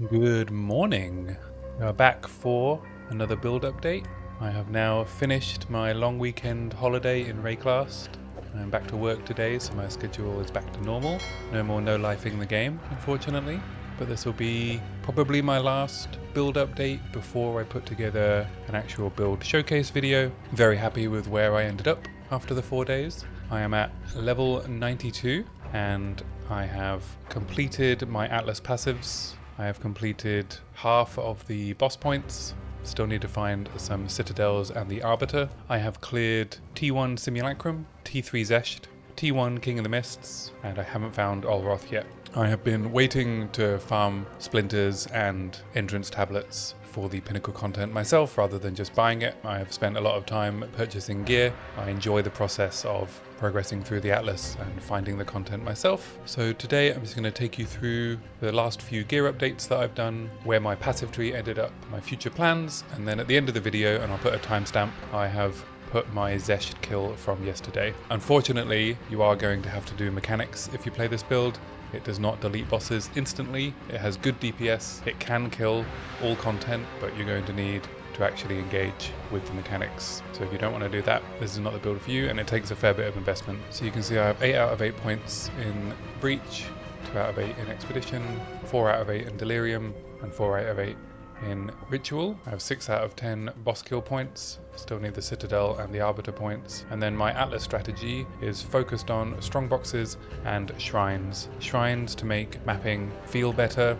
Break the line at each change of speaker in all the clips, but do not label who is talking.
Good morning. We are back for another build update. I have now finished my long weekend holiday in Rayclast. I'm back to work today, so my schedule is back to normal. No more no-lifing the game, unfortunately. But this will be probably my last build update before I put together an actual build showcase video. Very happy with where I ended up after the 4 days. I am at level 92 and I have completed my Atlas passives. I have completed half of the boss points. Still need to find some citadels and the arbiter. I have cleared T1 Simulacrum, T3 Xesht, T1 King of the Mists, and I haven't found Olroth yet. I have been waiting to farm splinters and entrance tablets for the pinnacle content myself rather than just buying it. I have spent a lot of time purchasing gear. I enjoy the process of progressing through the Atlas and finding the content myself. So today I'm just going to take you through the last few gear updates that I've done, where my passive tree ended up, my future plans, and then at the end of the video, and I'll put a timestamp, I have put my Xesht kill from yesterday. Unfortunately, you are going to have to do mechanics if you play this build. It does not delete bosses instantly. It has good DPS. It can kill all content, but you're going to need to actually engage with the mechanics. So if you don't want to do that, this is not the build for you, and it takes a fair bit of investment. So you can see I have 8 out of 8 points in Breach, 2 out of 8 in Expedition, 4 out of 8 in Delirium, and 4 out of 8 in Ritual. I have 6 out of 10 boss kill points. Still need the Citadel and the Arbiter points. And then my Atlas strategy is focused on strong boxes and shrines. Shrines to make mapping feel better.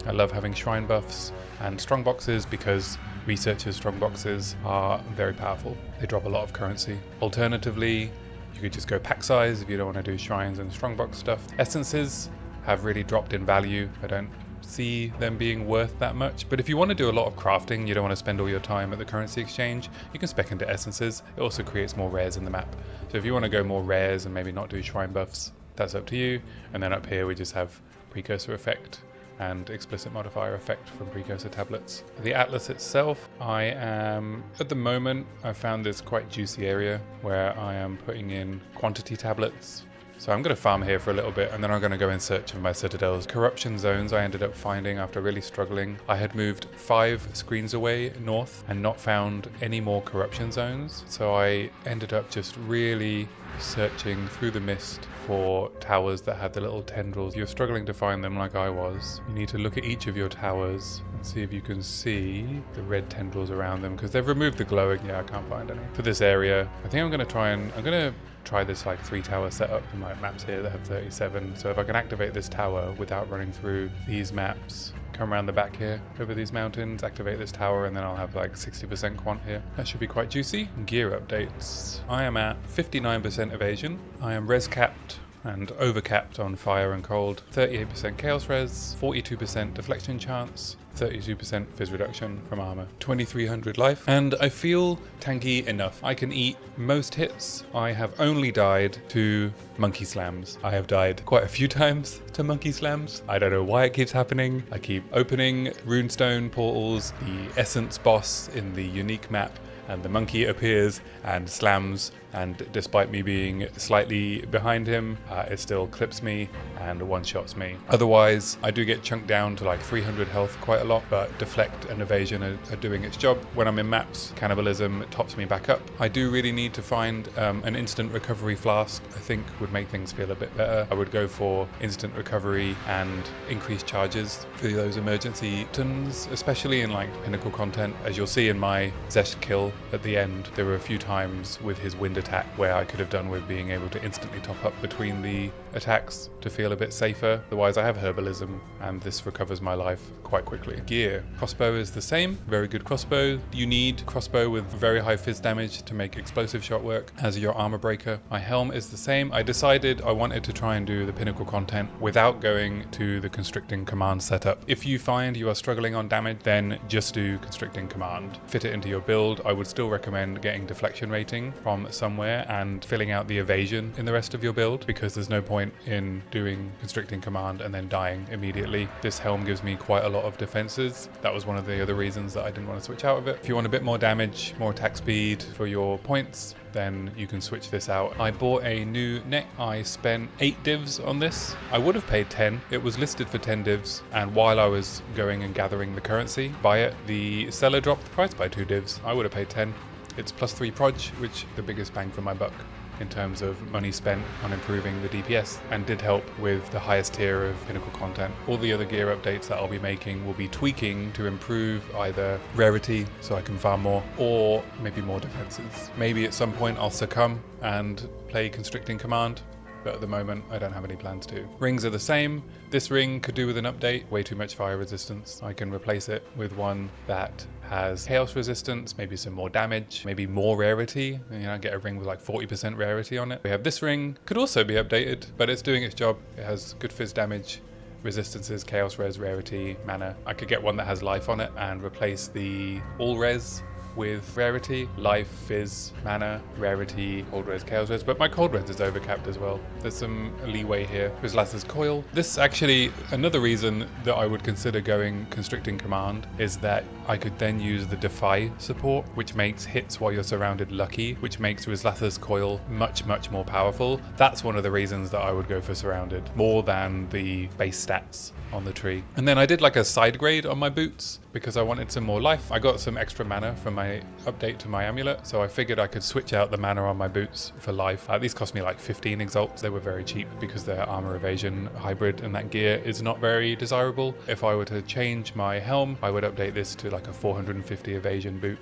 I love having shrine buffs, and strong boxes because researchers' strong boxes are very powerful. They drop a lot of currency. Alternatively, you could just go pack size if you don't want to do shrines and strong box stuff. Essences have really dropped in value. I don't see them being worth that much, but if you want to do a lot of crafting, you don't want to spend all your time at the currency exchange, you can spec into essences. It also creates more rares in the map. So if you want to go more rares and maybe not do shrine buffs, that's up to you. And then up here we just have precursor effect and explicit modifier effect from precursor tablets. The Atlas itself, I am, at the moment, I found this quite juicy area where I am putting in quantity tablets. So I'm going to farm here for a little bit, and then I'm going to go in search of my citadels. Corruption zones I ended up finding after really struggling. I had moved 5 screens away north and not found any more corruption zones. So I ended up just really searching through the mist for towers that had the little tendrils. If you're struggling to find them like I was, you need to look at each of your towers and see if you can see the red tendrils around them, because they've removed the glowing. Yeah, I can't find any. For this area, I think I'm going to try this like 3 tower setup. In my maps here that have 37. So if I can activate this tower without running through these maps, come around the back here over these mountains, activate this tower, and then I'll have like 60% quant here. That should be quite juicy. Gear updates. I am at 59% evasion. I am res capped and overcapped on fire and cold. 38% chaos res, 42% deflection chance, 32% fizz reduction from armor, 2300 life, and I feel tanky enough. I can eat most hits. I have only died to monkey slams. I have died quite a few times to monkey slams. I don't know why it keeps happening. I keep opening runestone portals, the essence boss in the unique map, and the monkey appears and slams, and despite me being slightly behind him, it still clips me and one-shots me. Otherwise, I do get chunked down to like 300 health quite a lot, but deflect and evasion are doing its job. When I'm in maps, cannibalism tops me back up. I do really need to find an instant recovery flask. I think would make things feel a bit better. I would go for instant recovery and increased charges for those emergency tons, especially in like pinnacle content. As you'll see in my Xesht kill at the end, there were a few times with his wind attack where I could have done with being able to instantly top up between the attacks to feel a bit safer. Otherwise I have herbalism and this recovers my life quite quickly. Gear. Crossbow is the same. Very good crossbow. You need crossbow with very high fizz damage to make explosive shot work as your armor breaker. My helm is the same. I decided I wanted to try and do the pinnacle content without going to the constricting command setup. If you find you are struggling on damage, then just do constricting command. Fit it into your build. I would still recommend getting deflection rating from somewhere and filling out the evasion in the rest of your build, because there's no point in doing constricting command and then dying immediately. This helm gives me quite a lot of defense defenses. That was one of the other reasons that I didn't want to switch out of it. If you want a bit more damage, more attack speed for your points, then you can switch this out. I bought a new neck. I spent 8 divs on this. I would have paid 10. It was listed for 10 divs, and while I was going and gathering the currency, buy it, the seller dropped the price by 2 divs. I would have paid 10. It's +3 proj, which the biggest bang for my buck in terms of money spent on improving the DPS, and did help with the highest tier of pinnacle content. All the other gear updates that I'll be making will be tweaking to improve either rarity so I can farm more, or maybe more defenses. Maybe at some point I'll succumb and play Constricting Command, but at the moment I don't have any plans to. Rings are the same. This ring could do with an update. Way too much fire resistance. I can replace it with one that has chaos resistance, maybe some more damage, maybe more rarity. You know, get a ring with like 40% rarity on it. We have this ring, could also be updated, but it's doing its job. It has good fizz damage, resistances, chaos res, rarity, mana. I could get one that has life on it and replace the all res with rarity, life, fizz, mana, rarity, cold res, chaos res, but my cold res is overcapped as well. There's some leeway here. Rizlath's Coil. This actually, another reason that I would consider going Constricting Command is that I could then use the Defy support, which makes hits while you're surrounded lucky, which makes Rizlath's Coil much, much more powerful. That's one of the reasons that I would go for Surrounded, more than the base stats on the tree. And then I did like a side grade on my boots because I wanted some more life. I got some extra mana from my update to my amulet, so I figured I could switch out the mana on my boots for life. These cost me like 15 exalts. They were very cheap because they're armor evasion hybrid, and that gear is not very desirable. If I were to change my helm, I would update this to like a 450 evasion boot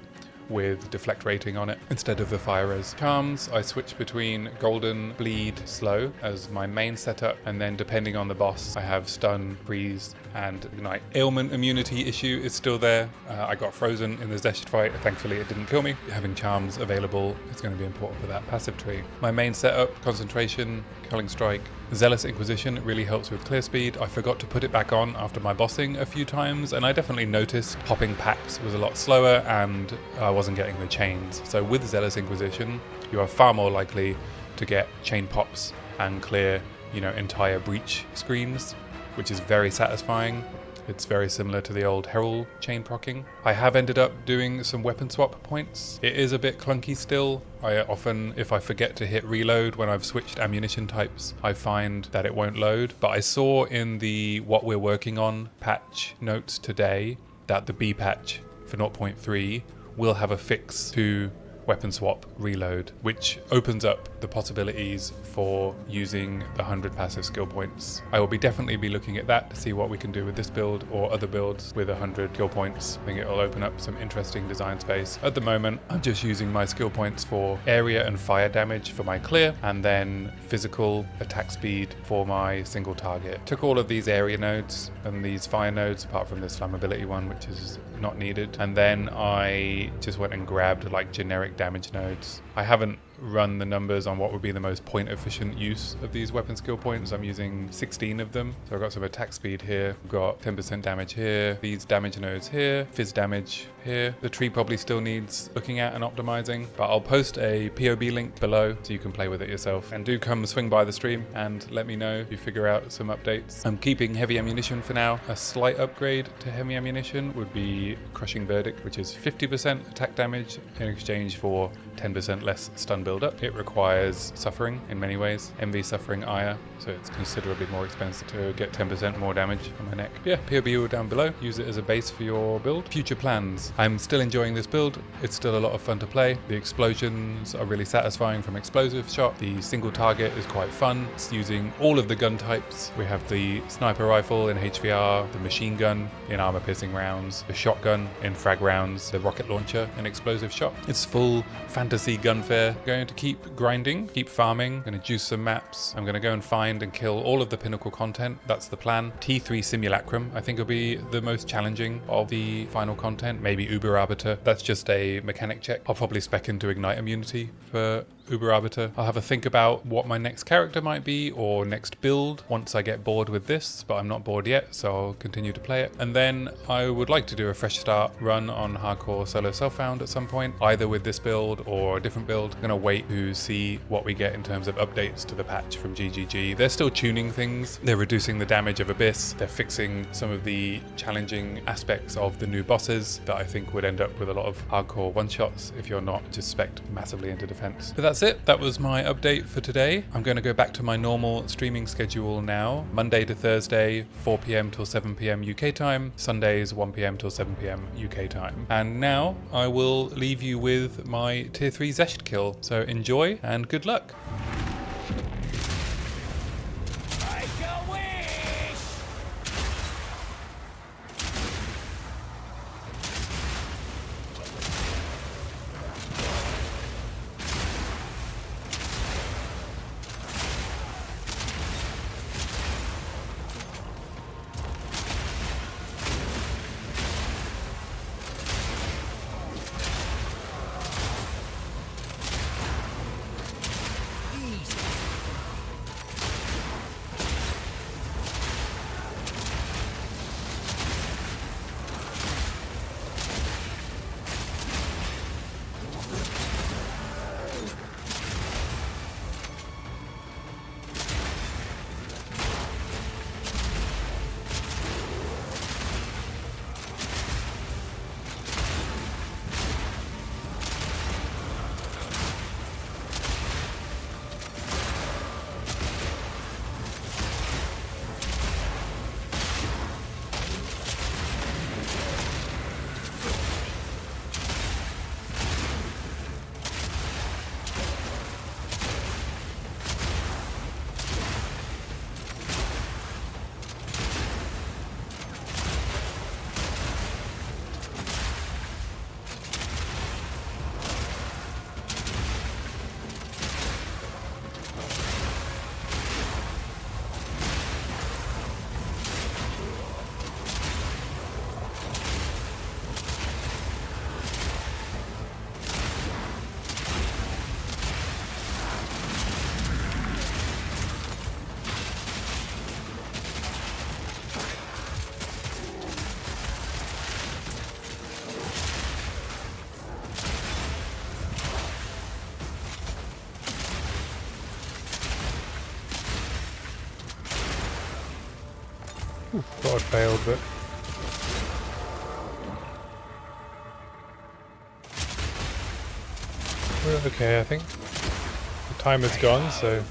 with deflect rating on it instead of the fire res. Charms, I switch between golden, bleed, slow as my main setup, and then depending on the boss I have stun, freeze and ignite. Ailment immunity issue is still there. I got frozen in the Xesht fight. Thankfully it didn't kill me. Having charms available is going to be important for that passive tree. My main setup, concentration, culling strike, Zealous Inquisition really helps with clear speed. I forgot to put it back on after my bossing a few times, and I definitely noticed popping packs was a lot slower and I wasn't getting the chains. So with Zealous Inquisition, you are far more likely to get chain pops and clear, you know, entire breach screens, which is very satisfying. It's very similar to the old Herald chain procking. I have ended up doing some weapon swap points. It is a bit clunky still. I often, if I forget to hit reload when I've switched ammunition types, I find that it won't load. But I saw in the what we're working on patch notes today that the B patch for 0.3 will have a fix to weapon swap reload, which opens up the possibilities for using the 100 passive skill points. I will definitely be looking at that to see what we can do with this build or other builds with 100 skill points. I think it will open up some interesting design space. At the moment, I'm just using my skill points for area and fire damage for my clear, and then physical attack speed for my single target. Took all of these area nodes and these fire nodes, apart from this flammability one, which is not needed, and then I just went and grabbed like generic damage nodes. I haven't run the numbers on what would be the most point efficient use of these weapon skill points. I'm using 16 of them. So I've got some attack speed here, I've got 10% damage here, these damage nodes here, fizz damage here. The tree probably still needs looking at and optimizing, but I'll post a POB link below so you can play with it yourself. And do come swing by the stream and let me know if you figure out some updates. I'm keeping heavy ammunition for now. A slight upgrade to heavy ammunition would be Crushing Verdict, which is 50% attack damage in exchange for 10% less stun build-up. It requires suffering in many ways, MV suffering ire, so it's considerably more expensive to get 10% more damage on my neck. Yeah, POB will down below. Use it as a base for your build. Future plans. I'm still enjoying this build. It's still a lot of fun to play. The explosions are really satisfying from explosive shot. The single target is quite fun. It's using all of the gun types. We have the sniper rifle in HVR, the machine gun in armor piercing rounds, the shotgun in frag rounds, the rocket launcher in explosive shot. It's full fantasy gunfare. Going to keep grinding, keep farming, going to juice some maps. I'm going to go and find and kill all of the pinnacle content. That's the plan. T3 Simulacrum I think will be the most challenging of the final content. Maybe Uber Arbiter. That's just a mechanic check. I'll probably spec into Ignite immunity for Uber Arbiter. I'll have a think about what my next character might be or next build once I get bored with this, but I'm not bored yet, so I'll continue to play it. And then I would like to do a fresh start run on hardcore solo self-found at some point, either with this build or a different build. I'm going to wait to see what we get in terms of updates to the patch from GGG. They're still tuning things. They're reducing the damage of Abyss. They're fixing some of the challenging aspects of the new bosses that I think would end up with a lot of hardcore one-shots if you're not just spec'd massively into defense. But that's it. That was my update for today. I'm going to go back to my normal streaming schedule now. Monday to Thursday, 4 p.m. till 7 p.m. UK time. Sundays, 1 p.m. till 7 p.m. UK time. And now I will leave you with my Tier 3 Xesht kill. So enjoy and good luck. Thought I'd failed, but we're okay, I think. The timer's gone, so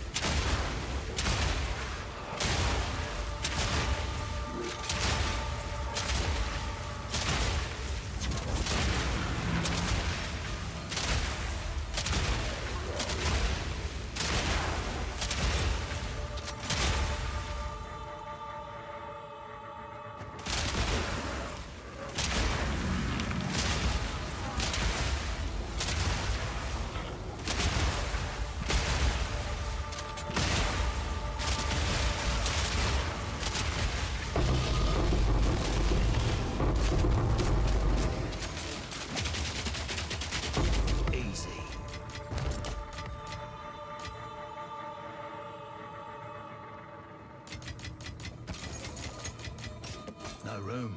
no room.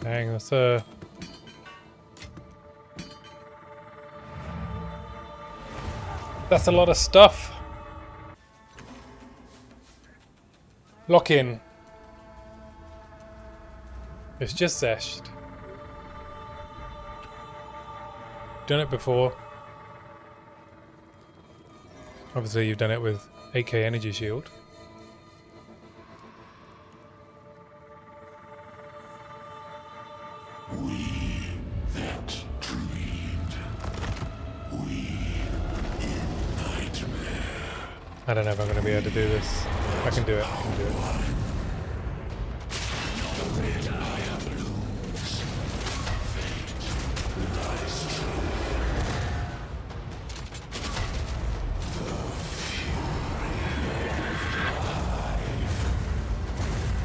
dang, that's a lot of stuff. Lock in. It's just Xesht. Done it before. Obviously you've done it with AK Energy Shield. I don't know if I'm going to be able to do this. I can do it. I can do it.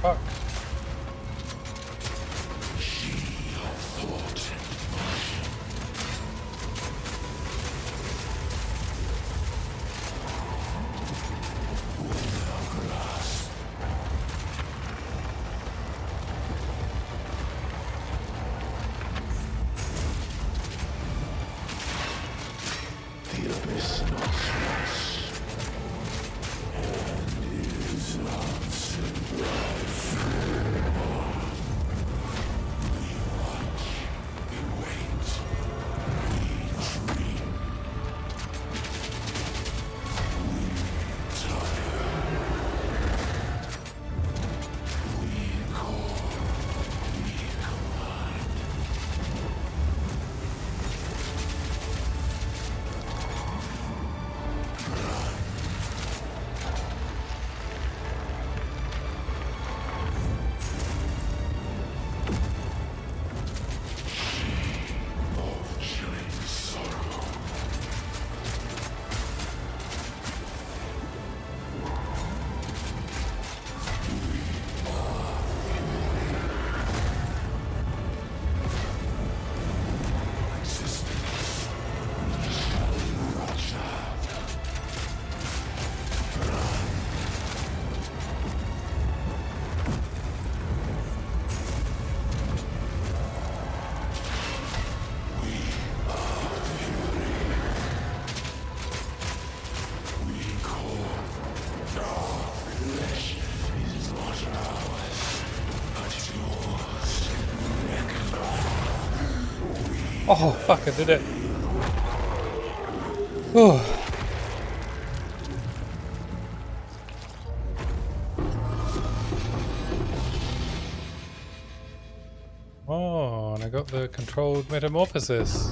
Fuck. Oh, fuck, I did it. Oh. Oh, and I got the controlled metamorphosis.